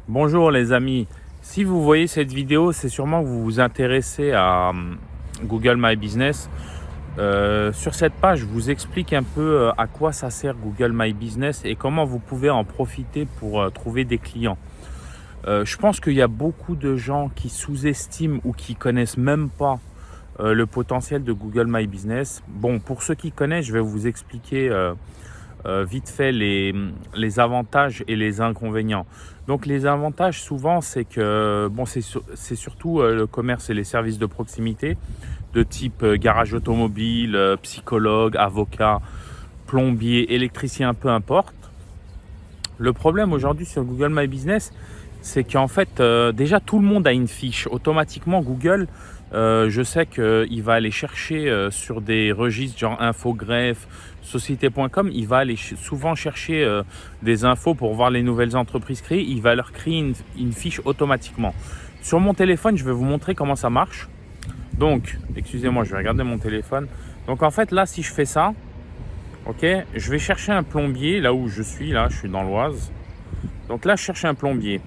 Bonjour les amis, si vous voyez cette vidéo, c'est sûrement que vous vous intéressez à Google My Business. Sur cette page, je vous explique un peu à quoi ça sert Google My Business et comment vous pouvez en profiter pour trouver des clients. Je pense qu'il y a beaucoup de gens qui sous-estiment ou qui connaissent même pas le potentiel de Google My Business. Bon, pour ceux qui connaissent, je vais vous expliquer vite fait les avantages et les inconvénients. Donc les avantages souvent c'est que bon c'est surtout le commerce et les services de proximité de type garage automobile, psychologue, avocat, plombier, électricien, peu importe. Le problème aujourd'hui sur Google My Business, c'est qu'en fait déjà tout le monde a une fiche. Automatiquement Google, je sais qu'il va aller chercher sur des registres genre Infogreffe, Société.com, il va aller souvent chercher des infos pour voir les nouvelles entreprises créées. Il va leur créer une fiche automatiquement. Sur mon téléphone, je vais vous montrer comment ça marche. Donc, excusez-moi, je vais regarder mon téléphone. Donc en fait, là, si je fais ça, ok, je vais chercher un plombier là où je suis dans l'Oise. Donc là, je cherche un plombier.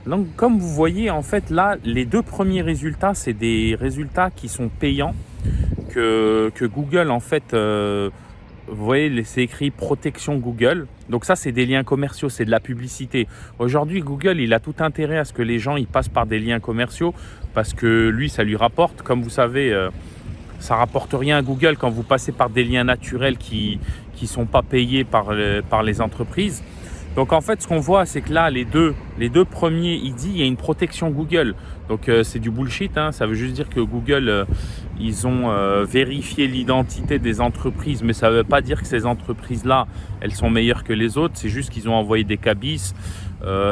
Donc comme vous voyez, en fait, là, les deux premiers résultats, c'est des résultats qui sont payants que Google, en fait, vous voyez, c'est écrit protection Google. Donc ça, c'est des liens commerciaux, c'est de la publicité. Aujourd'hui, Google, il a tout intérêt à ce que les gens ils passent par des liens commerciaux parce que lui, ça lui rapporte. Comme vous savez, ça rapporte rien à Google quand vous passez par des liens naturels qui sont pas payés par les entreprises. Donc en fait, ce qu'on voit, c'est que là, les deux premiers, il y a une protection Google. Donc c'est du bullshit, hein. Ça veut juste dire que Google, ils ont vérifié l'identité des entreprises, mais ça ne veut pas dire que ces entreprises-là, elles sont meilleures que les autres. C'est juste qu'ils ont envoyé des cabis,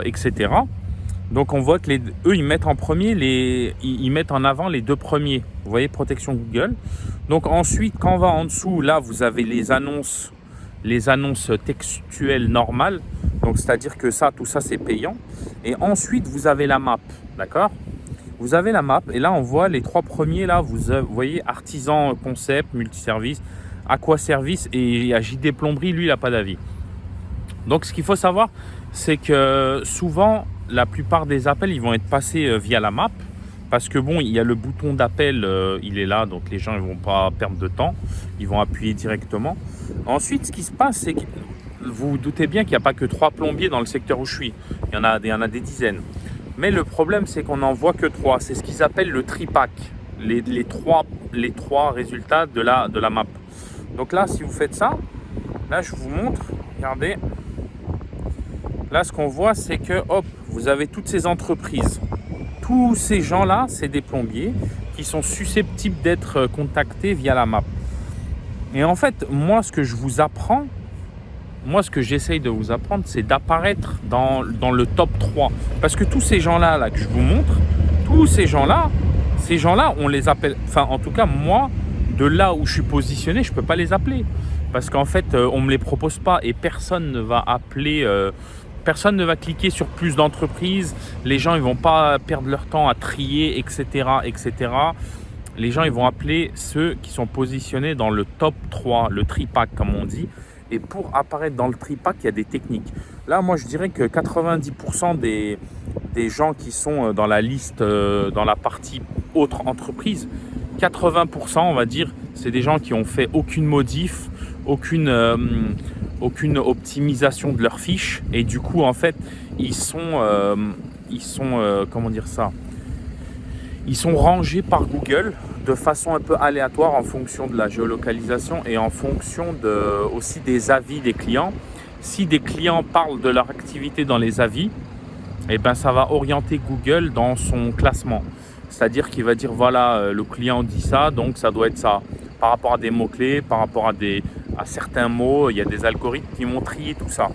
etc. Donc on voit que eux, ils mettent en premier ils mettent en avant les deux premiers. Vous voyez, protection Google. Donc ensuite, quand on va en dessous, là, vous avez les annonces textuelles normales. Donc c'est-à-dire que tout ça c'est payant. Et ensuite vous avez la map, d'accord? Vous avez la map et là on voit les trois premiers là, vous voyez artisan concept, multiservice, aquaservice et à JD plomberie, lui il n'a pas d'avis. Donc ce qu'il faut savoir, c'est que souvent la plupart des appels ils vont être passés via la map. Parce que bon, il y a le bouton d'appel, il est là, donc les gens ne vont pas perdre de temps, ils vont appuyer directement. Ensuite, ce qui se passe, c'est que vous vous doutez bien qu'il n'y a pas que 3 plombiers dans le secteur où je suis. Il y en a des dizaines. Mais le problème, c'est qu'on n'en voit que 3. C'est ce qu'ils appellent le tripack. Les trois résultats de la map. Donc là, si vous faites ça, là, je vous montre. Regardez. Là, ce qu'on voit, c'est que, hop, vous avez toutes ces entreprises. Tous ces gens-là, c'est des plombiers qui sont susceptibles d'être contactés via la map. Et en fait, moi, ce que j'essaye de vous apprendre, c'est d'apparaître dans le top 3. Parce que tous ces gens-là là, que je vous montre, tous ces gens-là, on les appelle... Enfin, en tout cas, moi, de là où je suis positionné, je ne peux pas les appeler. Parce qu'en fait, on ne me les propose pas et personne ne va appeler... personne ne va cliquer sur plus d'entreprises. Les gens, ils ne vont pas perdre leur temps à trier, etc., etc. Les gens, ils vont appeler ceux qui sont positionnés dans le top 3, le tripack, comme on dit. Et pour apparaître dans le tripack, il y a des techniques. Là, moi, je dirais que 90% des gens qui sont dans la liste, dans la partie autre entreprise, 80%, on va dire, c'est des gens qui ont fait aucune modif, aucune optimisation de leur fiche. Et du coup, en fait, ils sont comment dire ça ? Ils sont rangés par Google de façon un peu aléatoire en fonction de la géolocalisation et en fonction aussi des avis des clients. Si des clients parlent de leur activité dans les avis, eh ben, ça va orienter Google dans son classement. C'est-à-dire qu'il va dire voilà, le client dit ça, donc ça doit être ça. Par rapport à des mots-clés, par rapport à certains mots, il y a des algorithmes qui vont trier tout ça.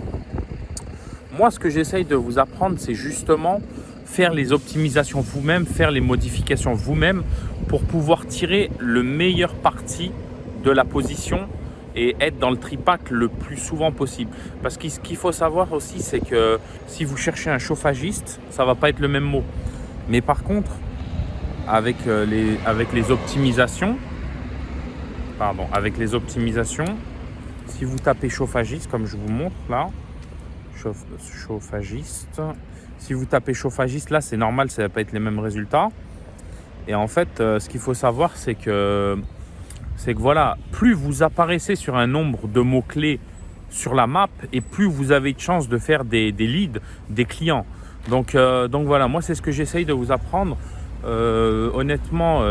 Moi, ce que j'essaye de vous apprendre, c'est justement faire les optimisations vous-même, faire les modifications vous-même pour pouvoir tirer le meilleur parti de la position et être dans le tripack le plus souvent possible. Parce que ce qu'il faut savoir aussi, c'est que si vous cherchez un chauffagiste, ça ne va pas être le même mot. Mais par contre, avec les optimisations, si vous tapez chauffagiste, comme je vous montre là, chauffagiste, Si vous tapez chauffagiste, là, c'est normal, ça va pas être les mêmes résultats. Et en fait, ce qu'il faut savoir, c'est que voilà, plus vous apparaissez sur un nombre de mots-clés sur la map et plus vous avez de chances de faire des leads, des clients. Donc voilà, moi c'est ce que j'essaye de vous apprendre. Honnêtement,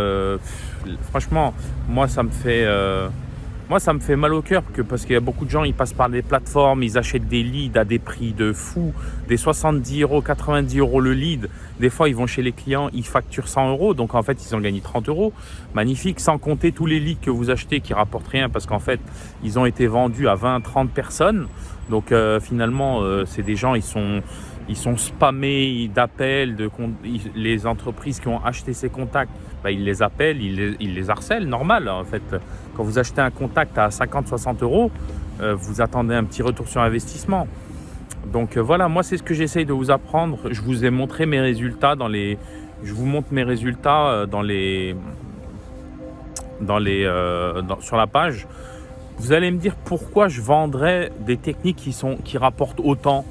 franchement, moi ça me fait mal au cœur parce qu'il y a beaucoup de gens, ils passent par des plateformes, ils achètent des leads à des prix de fou, des 70 euros, 90 euros le lead. Des fois, ils vont chez les clients, ils facturent 100 euros, donc en fait, ils ont gagné 30 euros. Magnifique, sans compter tous les leads que vous achetez qui rapportent rien parce qu'en fait, ils ont été vendus à 20, 30 personnes. Donc finalement, c'est des gens, ils sont spammés d'appels, les entreprises qui ont acheté ces contacts, ils les appellent, ils les harcèlent, normal en fait. Quand vous achetez un contact à 50-60 euros, vous attendez un petit retour sur investissement. Donc voilà, moi c'est ce que j'essaye de vous apprendre. Je vous ai montré mes résultats je vous montre mes résultats sur la page. Vous allez me dire pourquoi je vendrais des techniques qui rapportent autant.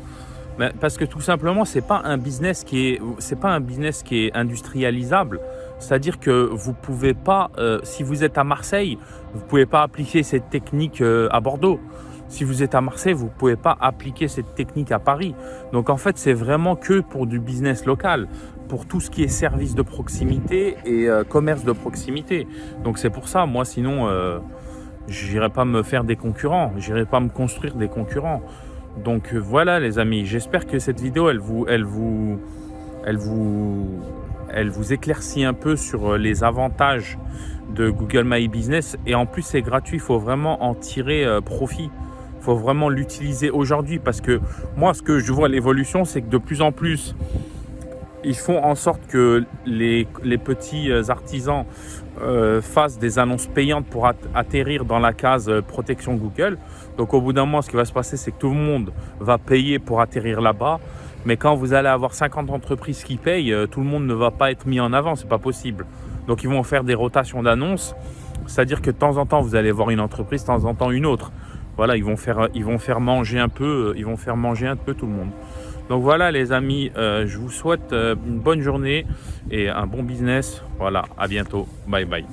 Parce que tout simplement, c'est pas un business qui est industrialisable. C'est-à-dire que vous pouvez pas, si vous êtes à Marseille, vous pouvez pas appliquer cette technique à Bordeaux. Si vous êtes à Marseille, vous pouvez pas appliquer cette technique à Paris. Donc en fait, c'est vraiment que pour du business local, pour tout ce qui est service de proximité et commerce de proximité. Donc c'est pour ça, moi sinon, j'irai pas me faire des concurrents, j'irai pas me construire des concurrents. Donc voilà les amis, j'espère que cette vidéo elle vous éclaircit un peu sur les avantages de Google My Business et en plus c'est gratuit, il faut vraiment en tirer profit. Il faut vraiment l'utiliser aujourd'hui parce que moi ce que je vois l'évolution c'est que de plus en plus ils font en sorte que les petits artisans fassent des annonces payantes pour atterrir dans la case protection Google. Donc au bout d'un moment, ce qui va se passer, c'est que tout le monde va payer pour atterrir là-bas. Mais quand vous allez avoir 50 entreprises qui payent, tout le monde ne va pas être mis en avant, c'est pas possible. Donc ils vont faire des rotations d'annonces, c'est-à-dire que de temps en temps, vous allez voir une entreprise, de temps en temps une autre. Voilà, ils vont faire manger un peu tout le monde. Donc voilà les amis, je vous souhaite une bonne journée et un bon business. Voilà, à bientôt. Bye bye.